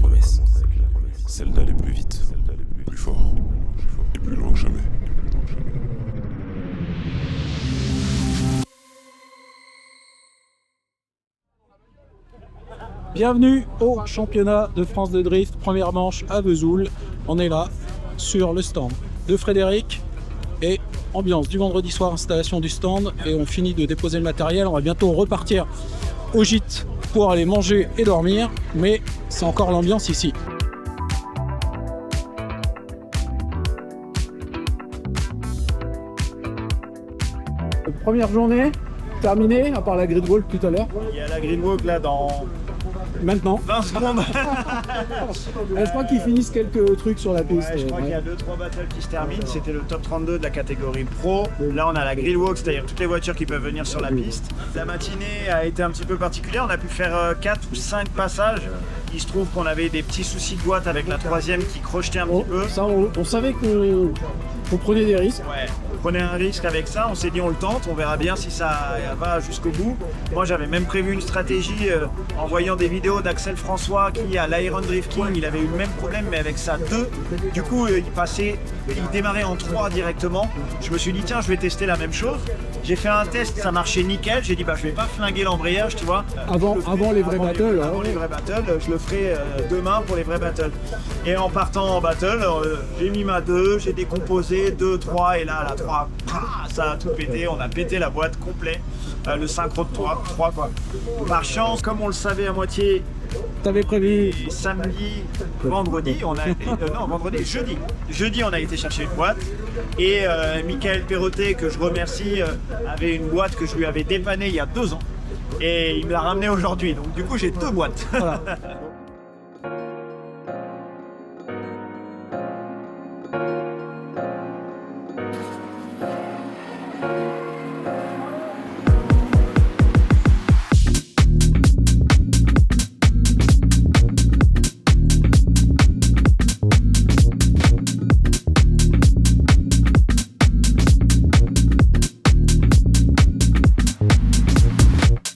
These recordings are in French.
promesse. Celle d'aller plus vite, plus fort et plus loin que jamais. Bienvenue au championnat de France de drift, première manche à Vesoul. On est là sur le stand de Frédéric et ambiance du vendredi soir, installation du stand et on finit de déposer le matériel. On va bientôt repartir au gîte pour aller manger et dormir, mais c'est encore l'ambiance ici. Première journée terminée, à part la grid walk tout à l'heure. Il y a la green walk là dans Maintenant, 20 secondes. je crois qu'ils finissent quelques trus sur la piste. Ouais, je crois qu'il y a 2-3 battles qui se terminent. C'était le top 32 de la catégorie pro. Là, on a la grill walk, c'est-à-dire toutes les voitures qui peuvent venir sur la piste. La matinée a été un petit peu particulière. On a pu faire 4 ou 5 passages. Il se trouve qu'on avait des petits soucis de boîte avec la troisième qui crochetait un petit peu. Ça, on savait qu'on prenait des risques. Ouais, on prenait un risque avec ça, on s'est dit on le tente, on verra bien si ça va jusqu'au bout. Moi j'avais même prévu une stratégie en voyant des vidéos d'Axel François qui à l'Iron Drift King, il avait eu le même problème mais avec sa 2. Du coup il démarrait en 3 directement. Je me suis dit tiens je vais tester la même chose. J'ai fait un test, ça marchait nickel, j'ai dit bah je vais pas flinguer l'embrayage tu vois. Avant les vrais battles. Avant les vrais battles, je le ferai demain pour les vrais battles. Et en partant en battle, j'ai mis ma 2, j'ai décomposé 2, 3 et là la 3, ça a tout pété, on a pété la boîte complet. Le synchro de 3 quoi. Par chance, comme on le savait à moitié, T'avais prévu samedi, vendredi, jeudi on a été chercher une boîte et Michael Perrotet, que je remercie, avait une boîte que je lui avais dépannée il y a 2 ans et il me l'a ramenée aujourd'hui, donc du coup j'ai 2 boîtes. Voilà.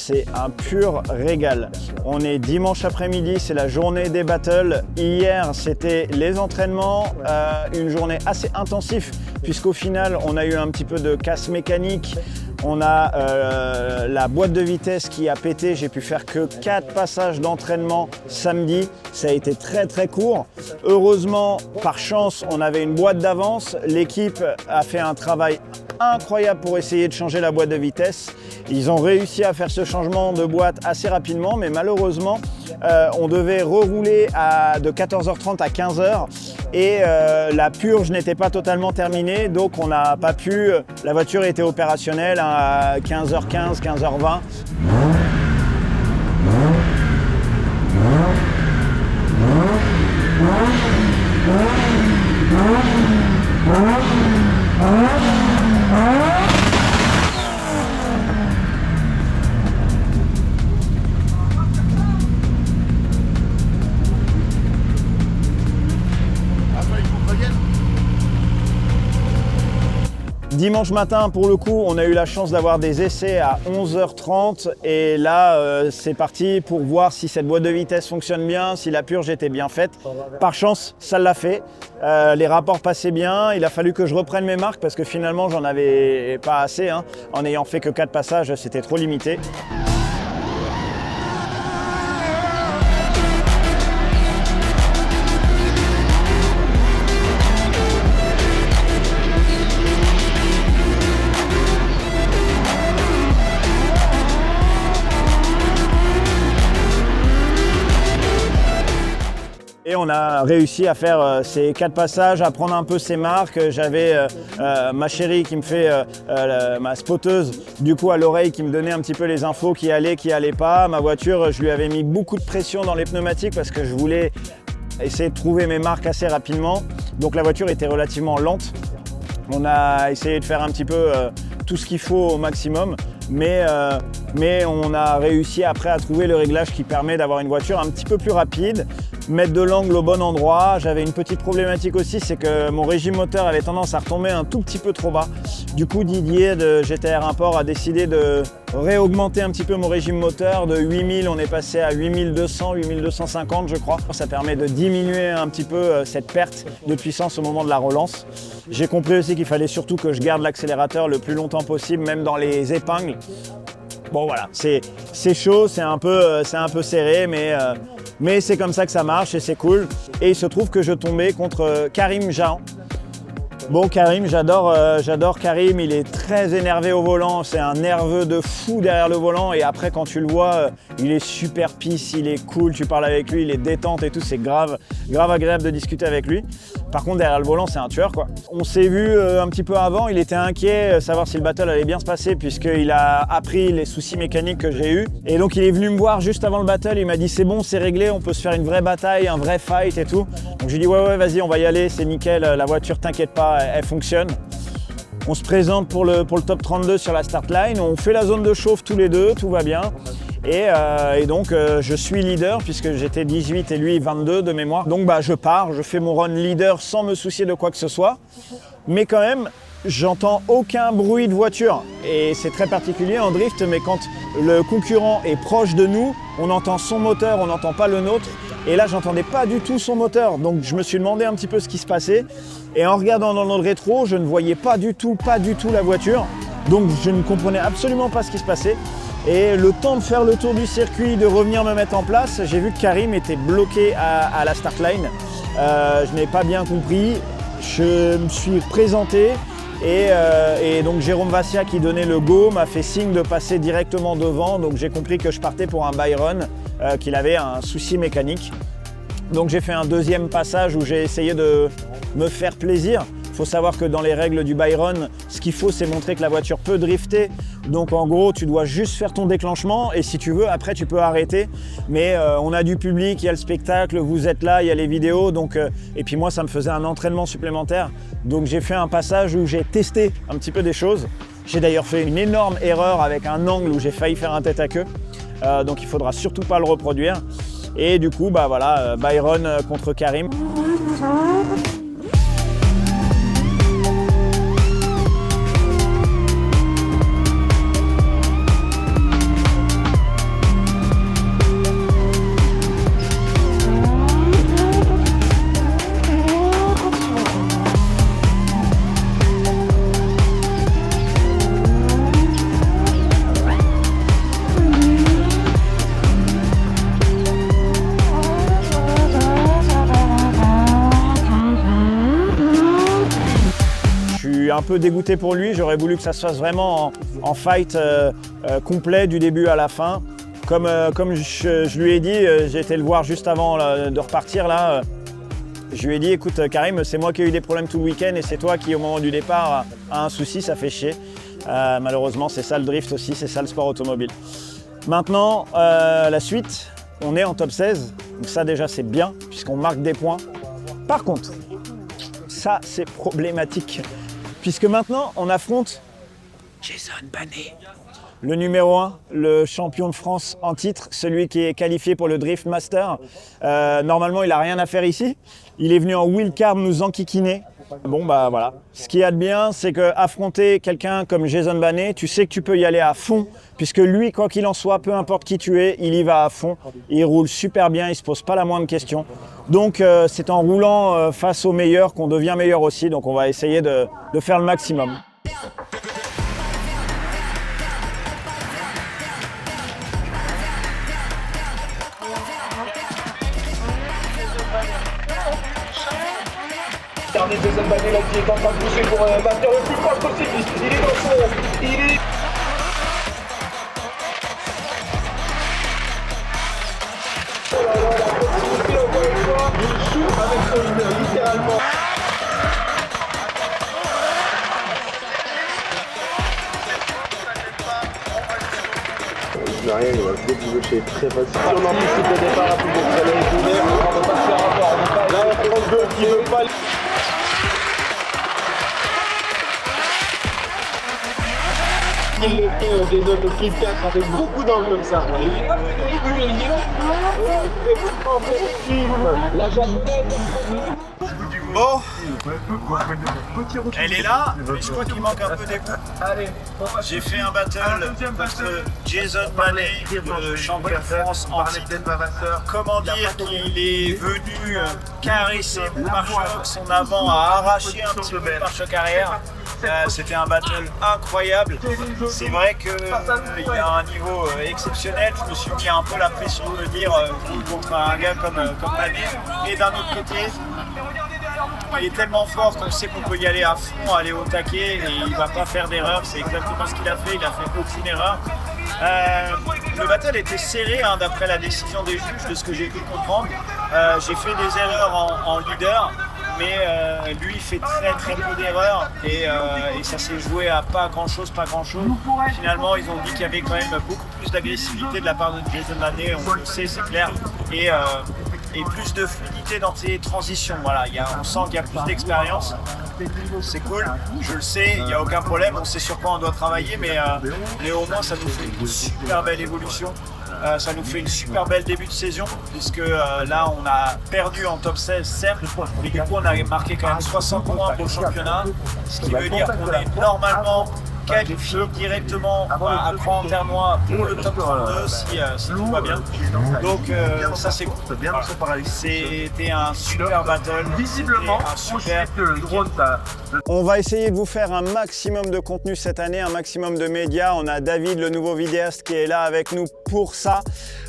C'est un pur régal. On est dimanche après-midi, c'est la journée des battles. Hier, c'était les entraînements, une journée assez intensive puisqu'au final, on a eu un petit peu de casse mécanique. On a la boîte de vitesse qui a pété. J'ai pu faire que 4 passages d'entraînement samedi. Ça a été très très court. Heureusement, par chance, on avait une boîte d'avance. L'équipe a fait un travail incroyable pour essayer de changer la boîte de vitesse. Ils ont réussi à faire ce changement de boîte assez rapidement, mais malheureusement, on devait rerouler de 14h30 à 15h et la purge n'était pas totalement terminée, donc on n'a pas pu. La voiture était opérationnelle à 15h15, 15h20. Dimanche matin, pour le coup, on a eu la chance d'avoir des essais à 11h30 et là, c'est parti pour voir si cette boîte de vitesse fonctionne bien, si la purge était bien faite. Par chance, ça l'a fait. Les rapports passaient bien. Il a fallu que je reprenne mes marques parce que finalement, j'en avais pas assez. En n'ayant fait que 4 passages, c'était trop limité. Et on a réussi à faire ces 4 passages, à prendre un peu ses marques. J'avais ma chérie qui me fait, ma spotteuse, du coup à l'oreille, qui me donnait un petit peu les infos qui allaient pas. Ma voiture, je lui avais mis beaucoup de pression dans les pneumatiques parce que je voulais essayer de trouver mes marques assez rapidement. Donc la voiture était relativement lente. On a essayé de faire un petit peu tout ce qu'il faut au maximum. Mais on a réussi après à trouver le réglage qui permet d'avoir une voiture un petit peu plus rapide. mettre de l'angle au bon endroit. J'avais une petite problématique aussi, c'est que mon régime moteur avait tendance à retomber un tout petit peu trop bas. Du coup, Didier de GTR Import a décidé de réaugmenter un petit peu mon régime moteur. De 8000, on est passé à 8200, 8250 je crois. Ça permet de diminuer un petit peu cette perte de puissance au moment de la relance. J'ai compris aussi qu'il fallait surtout que je garde l'accélérateur le plus longtemps possible, même dans les épingles. Bon voilà, c'est chaud, c'est un peu serré, mais c'est comme ça que ça marche et c'est cool. Et il se trouve que je tombais contre Karim Jahan. Bon, Karim, j'adore Karim, il est très énervé au volant, c'est un nerveux de fou derrière le volant et après quand tu le vois, il est super peace, il est cool, tu parles avec lui, il est détente et tout, c'est grave agréable de discuter avec lui. Par contre, derrière le volant, c'est un tueur quoi. On s'est vu un petit peu avant, il était inquiet, savoir si le battle allait bien se passer puisqu'il a appris les soucis mécaniques que j'ai eu. Et donc il est venu me voir juste avant le battle, il m'a dit c'est bon, c'est réglé, on peut se faire une vraie bataille, un vrai fight et tout. Donc j'ai dit ouais vas-y, on va y aller, c'est nickel, la voiture t'inquiète pas, elle fonctionne. On se présente pour le top 32 sur la start line, on fait la zone de chauffe tous les deux, tout va bien. Et donc je suis leader puisque j'étais 18 et lui 22 de mémoire. Donc je pars, je fais mon run leader sans me soucier de quoi que ce soit. Mais quand même, j'entends aucun bruit de voiture. Et c'est très particulier en drift, mais quand le concurrent est proche de nous, on entend son moteur, on n'entend pas le nôtre. Et là, j'entendais pas du tout son moteur. Donc je me suis demandé un petit peu ce qui se passait. Et en regardant dans le rétro, je ne voyais pas du tout la voiture. Donc je ne comprenais absolument pas ce qui se passait. Et le temps de faire le tour du circuit, de revenir me mettre en place, j'ai vu que Karim était bloqué à la start line. Je n'ai pas bien compris. Je me suis présenté et donc Jérôme Vassia qui donnait le go m'a fait signe de passer directement devant. Donc j'ai compris que je partais pour un Byron, qu'il avait un souci mécanique. Donc j'ai fait un deuxième passage où j'ai essayé de me faire plaisir. Il faut savoir que dans les règles du Byron, ce qu'il faut, c'est montrer que la voiture peut drifter. Donc en gros, tu dois juste faire ton déclenchement et si tu veux, après tu peux arrêter. Mais on a du public, il y a le spectacle, vous êtes là, il y a les vidéos. Donc, et puis moi, ça me faisait un entraînement supplémentaire. Donc j'ai fait un passage où j'ai testé un petit peu des choses. J'ai d'ailleurs fait une énorme erreur avec un angle où j'ai failli faire un tête à queue. Donc il ne faudra surtout pas le reproduire. Et du coup, voilà, Byron contre Karim. Un peu dégoûté pour lui, j'aurais voulu que ça se fasse vraiment en fight complet du début à la fin. Comme je lui ai dit, j'ai été le voir juste avant de repartir là. Je lui ai dit écoute Karim, c'est moi qui ai eu des problèmes tout le week-end et c'est toi qui au moment du départ a un souci, ça fait chier. Malheureusement c'est ça le drift aussi, c'est ça le sport automobile. Maintenant la suite, on est en top 16, donc ça déjà c'est bien puisqu'on marque des points. Par contre, ça c'est problématique. Puisque maintenant, on affronte Jason Banet, le numéro 1, le champion de France en titre, celui qui est qualifié pour le Drift Master. Normalement, il n'a rien à faire ici. Il est venu en wheelcard nous enquiquiner. Bon, voilà. Ce qu'il y a de bien, c'est qu'affronter quelqu'un comme Jason Banet, tu sais que tu peux y aller à fond, puisque lui, quoi qu'il en soit, peu importe qui tu es, il y va à fond. Il roule super bien, il ne se pose pas la moindre question. Donc, c'est en roulant face aux meilleurs qu'on devient meilleur aussi. Donc, on va essayer de faire le maximum. Jason Banet là qui est en train de pousser pour maintenir le plus proche possible. Il est dans son... Il est... Oh là là, la possibilité encore une fois. Il joue avec son leader, littéralement. Il n'a rien, il va le déboucher très facile. Si on anticipe le départ, là, vous allez être ouvert, on ne va pas se faire avoir. Là, on prend deux qui ne veut pas... des notes au flip 4 avec beaucoup d'angles comme ça. La japonaise. Bon, elle est là, mais je crois qu'il manque un peu d'écoute. J'ai fait un battle contre Jason Manet, le champion de France en titre. Comment dire qu'il est venu caresser mon pare-choc, son avant a arraché un petit peu le pare-choc arrière. C'était un battle incroyable. C'est vrai qu'il y a un niveau exceptionnel. Je me suis mis un peu la pression de dire contre un gars comme Manet. Et d'un autre côté, il est tellement fort qu'on sait qu'on peut y aller à fond, aller au taquet et il ne va pas faire d'erreur. C'est exactement ce qu'il a fait, il n'a fait aucune erreur. Le battle était serré hein, d'après la décision des juges, de ce que j'ai pu comprendre. J'ai fait des erreurs en leader, mais lui il fait très peu d'erreurs et ça s'est joué à pas grand chose. Finalement ils ont dit qu'il y avait quand même beaucoup plus d'agressivité de la part de Jason Manet, on le sait, c'est clair. Et plus de fluidité dans ses transitions. Voilà, on sent qu'il y a plus d'expérience. C'est cool, je le sais, il n'y a aucun problème, on sait sur quoi on doit travailler, mais au moins ça nous fait une super belle évolution. Ça nous fait une super belle début de saison, puisque là on a perdu en top 16 certes, mais du coup on a marqué quand même 60 points pour le championnat, ce qui veut dire qu'on est normalement qualifié directement à Croix-en-Ternois pour le top 32 si tout va bien. Donc ça c'est cool. C'était un super battle, visiblement un super On va essayer de vous faire un maximum de contenu cette année, un maximum de médias. On a David, le nouveau vidéaste, qui est là avec nous pour ça.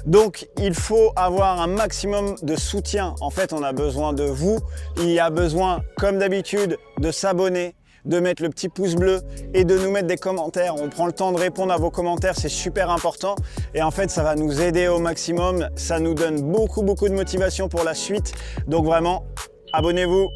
Donc il faut avoir un maximum de soutien. En fait, on a besoin de vous. Il y a besoin, comme d'habitude, de s'abonner, de mettre le petit pouce bleu et de nous mettre des commentaires. On prend le temps de répondre à vos commentaires, c'est super important. Et en fait, ça va nous aider au maximum. Ça nous donne beaucoup de motivation pour la suite. Donc vraiment, abonnez-vous.